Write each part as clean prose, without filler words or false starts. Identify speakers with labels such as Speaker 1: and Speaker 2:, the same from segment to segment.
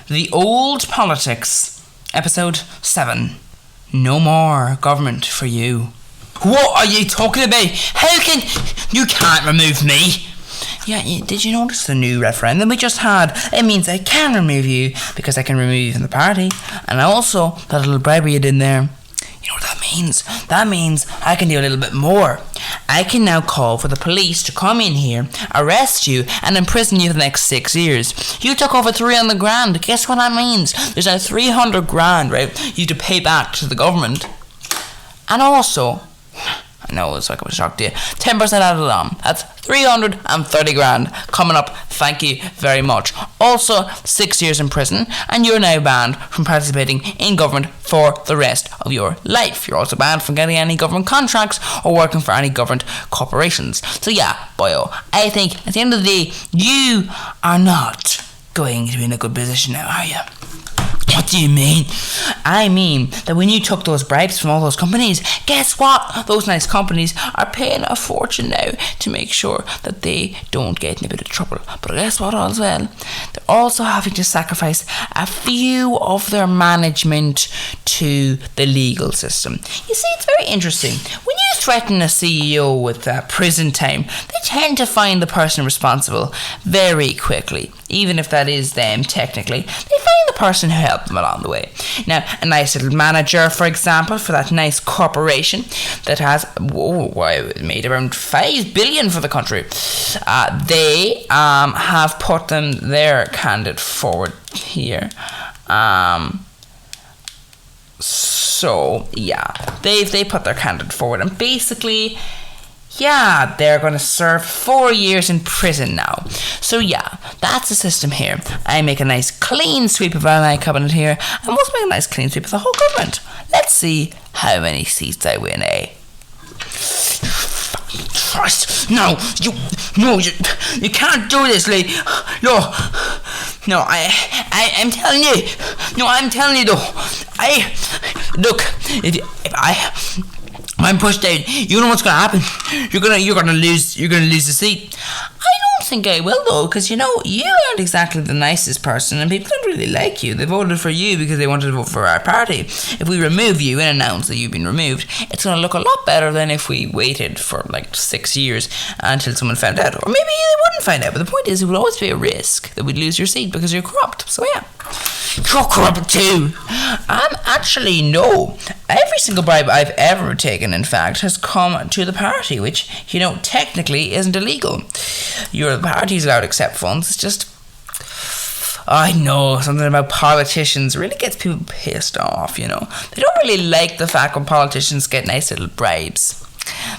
Speaker 1: The Old Politics, Episode 7. No more government for you. What are you talking about? How can... You can't remove me. Yeah, did you notice the new referendum we just had? It means I can remove you because I can remove you from the party. And also, that little bribery you did in there. You know what that means? That means I can do a little bit more. I can now call for the police to come in here, arrest you, and imprison you for the next 6 years. You took over 300 grand. Guess what that means? There's now 300 grand, right? You to pay back to the government. And also, I know it's like I was shocked to you, 10% out of them. That's 330 grand coming up. Thank you very much. Also, 6 years in prison, and you're now banned from participating in government for the rest of your life. You're also banned from getting any government contracts or working for any government corporations. So yeah, boyo, I think at the end of the day, you are not going to be in a good position now, are you? What do you mean? I mean that when you took those bribes from all those companies, guess what? Those nice companies are paying a fortune now to make sure that they don't get in a bit of trouble. But guess what as well? They're also having to sacrifice a few of their management to the legal system. You see, it's very interesting. When you threaten a CEO with prison time, they tend to find the person responsible very quickly. Even if that is them, technically, they find the person who helped them along the way. Now, a nice little manager, for example, for that nice corporation that has made around 5 billion for the country, they have put their candidate forward here. So yeah, they put their candidate forward, and basically, yeah, they're going to serve 4 years in prison now. So yeah, that's the system here. I make a nice clean sweep of my cabinet here, and we'll make a nice clean sweep of the whole government. Let's see how many seats I win, eh? Christ, no, you can't do this, Lee. No, I'm telling you. No, I'm telling you though. If I'm pushed out, you know what's gonna happen. You're gonna lose the seat. I don't think I will though, because you aren't exactly the nicest person, and people don't really like you. They voted for you because they wanted to vote for our party. If we remove you and announce that you've been removed, it's gonna look a lot better than if we waited for like 6 years until someone found out, or maybe they wouldn't find out. But the point is, it would always be a risk that we'd lose your seat because you're corrupt. So yeah. You're corrupt too. Actually, no. Every single bribe I've ever taken, in fact, has come to the party, which, technically isn't illegal. The party's allowed to accept funds. It's just, I know, something about politicians really gets people pissed off, They don't really like the fact when politicians get nice little bribes.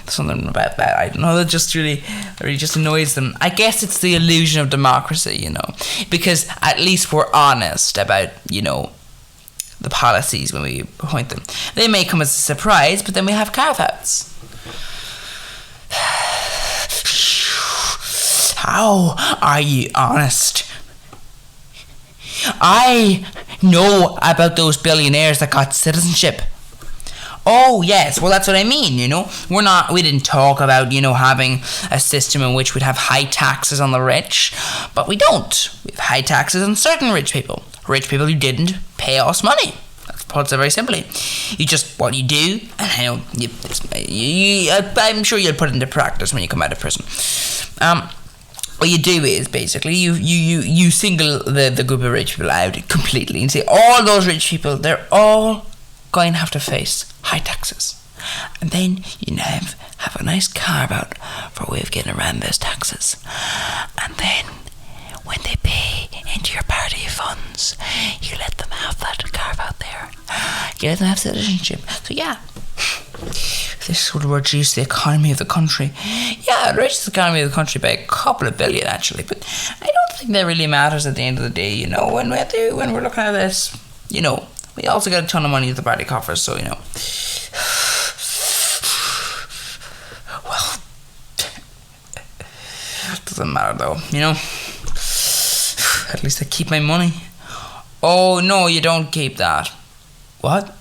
Speaker 1: Something about that, I don't know, that just really just annoys them. I guess it's the illusion of democracy, because at least we're honest about, the policies when we appoint them. They may come as a surprise, but then we have carve-outs. How are you honest? I know about those billionaires that got citizenship. Oh yes, well that's what I mean, we didn't talk about, having a system in which we'd have high taxes on the rich, but we don't. We have high taxes on certain rich people who didn't pay us money. That's put it very simply. You just, what you do, and I'm sure you'll put it into practice when you come out of prison. What you do is basically you single the group of rich people out completely and say all those rich people, they're all going to have to face high taxes, and then you have a nice carve out for a way of getting around those taxes, and then when they pay into your party funds, you let them have that carve out there. You let them have citizenship. So yeah, this would reduce the economy of the country. Yeah, it reduces the economy of the country by a couple of billion actually, but I don't think that really matters at the end of the day. When we're looking at this, we also get a ton of money at the party coffers, so well, it doesn't matter though, At least I keep my money. Oh no, you don't keep that. What?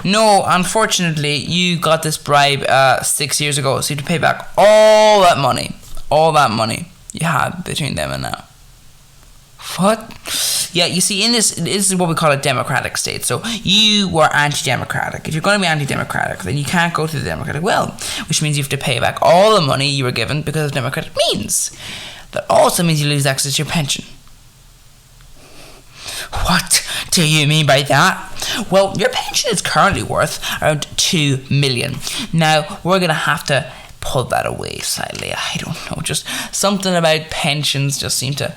Speaker 1: No, unfortunately, you got this bribe 6 years ago, so you have to pay back all that money you had between them and now. What? Yeah, you see, in this is what we call a democratic state. So you were anti-democratic. If you're going to be anti-democratic, then you can't go through the democratic will, which means you have to pay back all the money you were given because of democratic means. That also means you lose access to your pension. What do you mean by that? Well, your pension is currently worth around 2 million. Now, we're going to have to pull that away slightly. I don't know, just something about pensions just seem to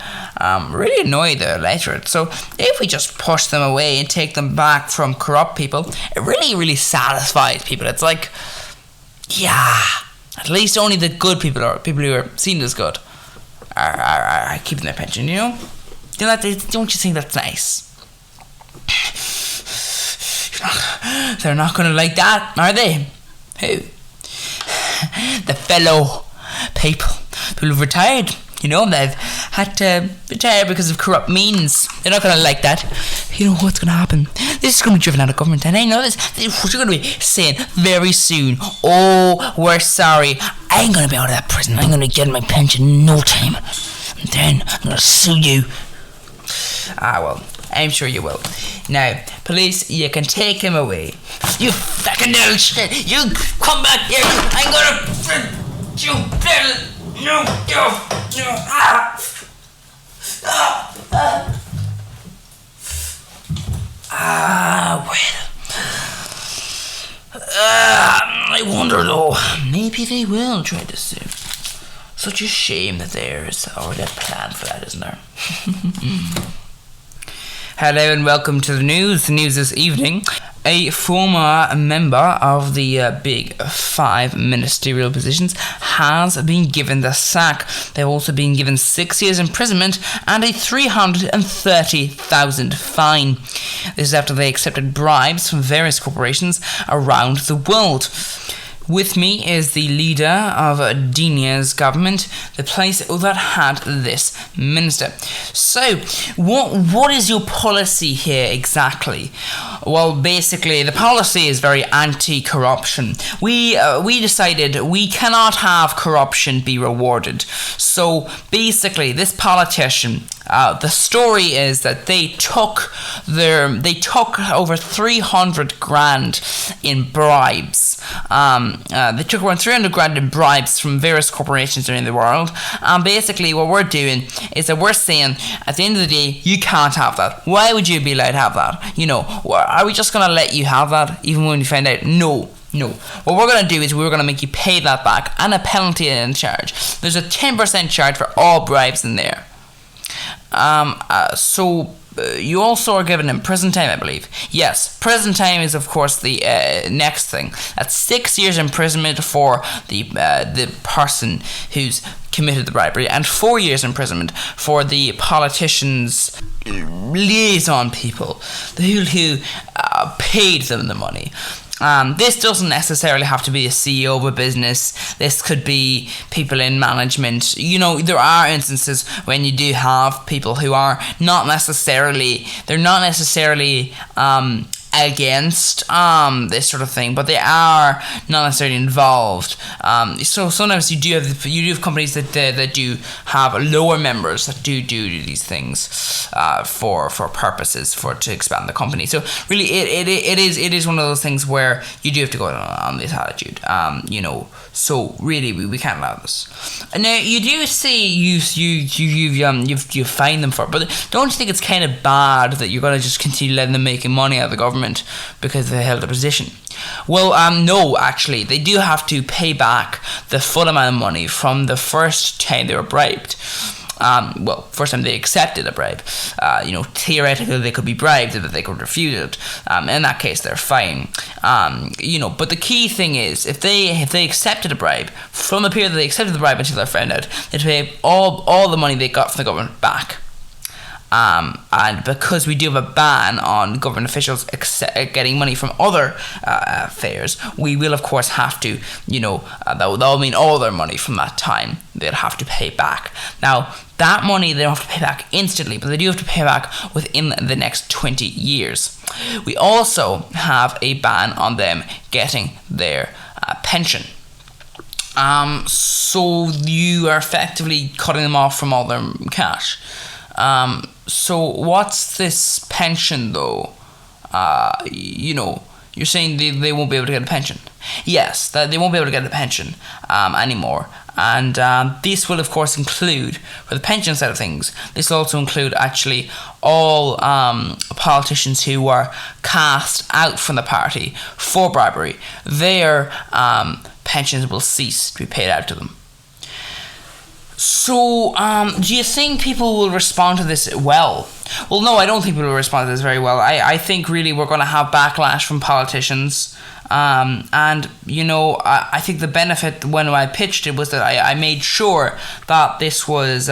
Speaker 1: really annoy the electorate. So if we just push them away and take them back from corrupt people, it really satisfies people. It's like, yeah, at least only the good people, or people who are seen as good, are keeping their pension, you know? Don't you think that's nice? They're not going to like that, are they? Who? The fellow people who've retired. You know, they've had to retire because of corrupt means. They're not going to like that. You know what's going to happen? This is going to be driven out of government, and I know this. You're going to be saying very soon, "Oh, we're sorry. I'm going to be out of that prison. I'm going to get my pension in no time. And then I'm going to sue you." Well, I'm sure you will. Now, police, you can take him away. You fucking little shit! You come back here! I'm gonna... You little... No! I wonder though, maybe they will try to sue. Such a shame that there's already a plan for that, isn't there? Hello and welcome to the news. The news this evening. A former member of the Big Five ministerial positions has been given the sack. They've also been given 6 years imprisonment and a 330,000 fine. This is after they accepted bribes from various corporations around the world. With me is the leader of Dinia's government, the place that had this minister. So, what is your policy here exactly? Well, basically, the policy is very anti-corruption. We decided we cannot have corruption be rewarded. So, basically, this politician, the story is that they took over 300 grand in bribes. They took around 300 grand in bribes from various corporations around the world. And basically what we're doing is that we're saying, at the end of the day, you can't have that. Why would you be allowed to have that? You know, are we just going to let you have that even when you find out? No. What we're going to do is we're going to make you pay that back and a penalty and charge. There's a 10% charge for all bribes in there. You also are given in prison time, I believe. Yes, prison time is of course the next thing. That's 6 years imprisonment for the person who's committed the bribery, and 4 years imprisonment for the politicians' liaison people who paid them the money. This doesn't necessarily have to be a CEO of a business. This could be people in management. You know, there are instances when you do have people who are not necessarily against this sort of thing, but they are not necessarily involved. So sometimes you do have companies that do have lower members that do these things for purposes to expand the company. So really, it is one of those things where you do have to go on this attitude. You know. So really, we can't allow this. Now you do say you've fined them for it, but don't you think it's kind of bad that you're going to just continue letting them making money out of the government because they held a position? Well, no, actually, they do have to pay back the full amount of money from the first time they were bribed. First time they accepted a bribe. Theoretically they could be bribed, but they could refuse it. In that case, they're fine. But the key thing is, if they accepted a bribe, from the period that they accepted the bribe until they're found out, they'd pay all the money they got from the government back. And because we do have a ban on government officials getting money from other affairs, we will of course have to, that will mean all their money from that time they'll have to pay back. Now, that money they don't have to pay back instantly, but they do have to pay back within the next 20 years. We also have a ban on them getting their pension. So you are effectively cutting them off from all their cash. So what's this pension though? You're saying they won't be able to get a pension. Yes, that they won't be able to get a pension anymore. And this will, of course, include, for the pension side of things, this will also include actually all politicians who were cast out from the party for bribery. Their pensions will cease to be paid out to them. So, do you think people will respond to this well? Well, no, I don't think people will respond to this very well. I think really we're going to have backlash from politicians. I think the benefit when I pitched it was that I made sure that this was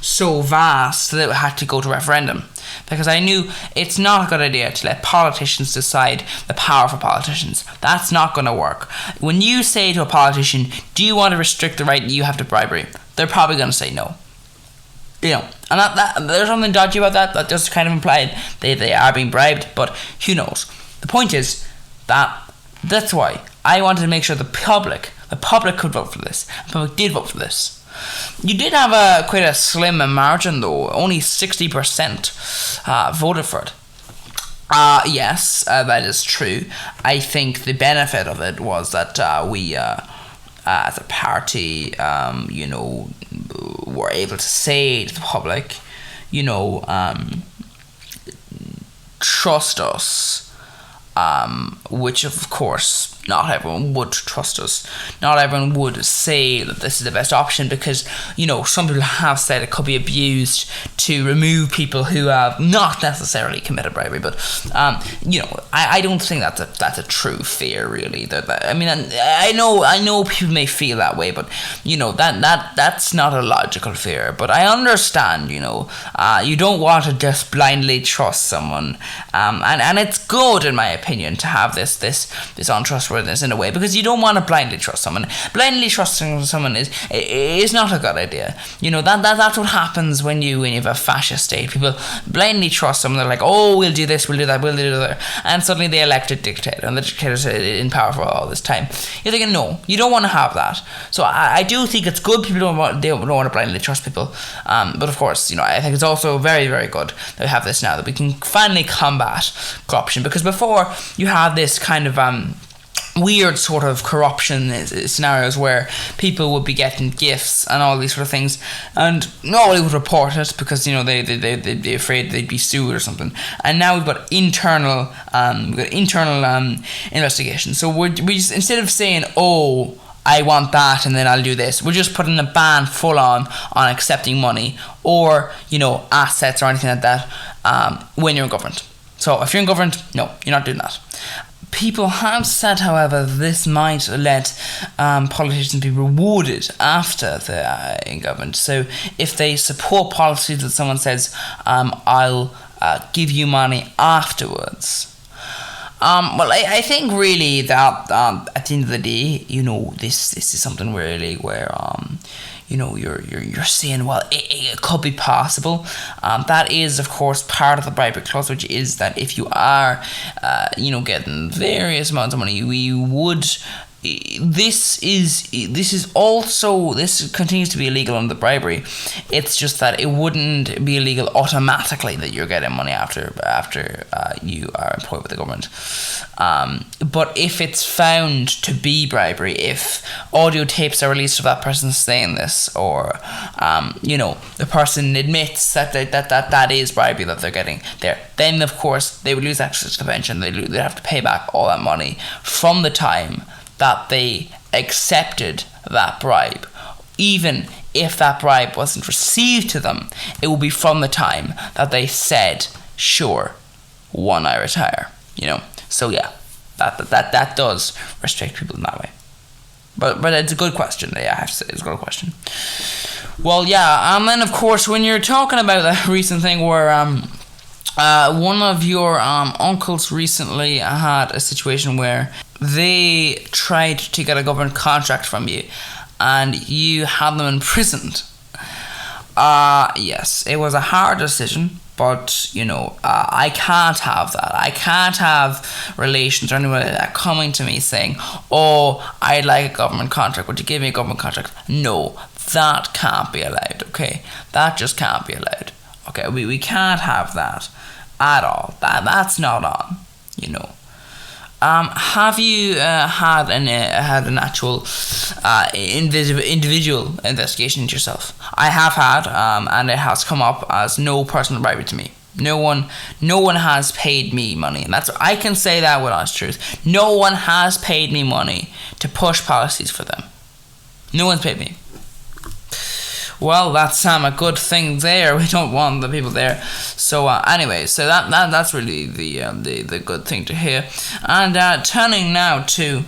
Speaker 1: so vast that it had to go to referendum. Because I knew it's not a good idea to let politicians decide the powerful politicians. That's not going to work. When you say to a politician, do you want to restrict the right you have to bribery? They're probably going to say no. And that there's something dodgy about that. That just kind of implied they are being bribed, but who knows? The point is that's why I wanted to make sure the public could vote for this. The public did vote for this. You did have quite a slim margin though. Only 60% voted for it. Yes, that is true. I think the benefit of it was that we, as a party, were able to say to the public, trust us. Which of course not everyone would trust us. Not everyone would say that this is the best option because, some people have said it could be abused to remove people who have not necessarily committed bribery. But, I don't think that's a true fear, really. I know people may feel that way, but, that's not a logical fear. But I understand, you don't want to just blindly trust someone. And it's good, in my opinion, to have this untrustworthiness in a way, because you don't want to blindly trust someone. Blindly trusting someone is not a good idea. That's what happens when you have a fascist state. People blindly trust someone. They're like, oh, we'll do this, we'll do that, we'll do that, and suddenly they elect a dictator, and the dictator's in power for all this time. You're thinking, no, you don't want to have that. So I do think it's good people don't want to blindly trust people, but of course, I think it's also very, very good that we have this now, that we can finally combat corruption, because before you have this kind of weird sort of corruption scenarios where people would be getting gifts and all these sort of things, and nobody would report it because they'd be afraid they'd be sued or something. And now we've got internal investigation. So we just, instead of saying, oh, I want that and then I'll do this, we're just putting a ban full on accepting money or assets or anything like that when you're in government. So if you're in government, no, you're not doing that. People have said, however, this might let politicians be rewarded after they're in government. So if they support policies that someone says, I'll give you money afterwards. I think really that at the end of the day, this is something really where you're saying, well, it could be possible. That is, of course, part of the bribery clause, which is that if you are, getting various amounts of money, we would. This continues to be illegal under the bribery. It's just that it wouldn't be illegal automatically that you're getting money after you are employed with the government. But if it's found to be bribery, if audio tapes are released of that person saying this, or the person admits that is bribery that they're getting there, then of course they would lose access to the pension. They'd have to pay back all that money from the time that they accepted that bribe. Even if that bribe wasn't received to them, it will be from the time that they said, sure, when I retire. So yeah, that does restrict people in that way. But it's a good question. Yeah, I have to say it's a good question. Well, yeah, and then of course when you're talking about that recent thing where one of your uncles recently had a situation where they tried to get a government contract from you and you had them imprisoned. Yes, it was a hard decision, but I can't have that. I can't have relations or anyone like that coming to me saying, oh, I'd like a government contract, would you give me a government contract? No, that can't be allowed, okay? That just can't be allowed. Okay, we can't have that at all. That's not on. Have you had an actual individual investigation into yourself? I have had, and it has come up as no personal bribery to me. No one has paid me money, and I can say that with honest truth. No one has paid me money to push policies for them. No one's paid me. Well, that's a good thing there. We don't want the people there. So anyway, so that's really the good thing to hear. And turning now to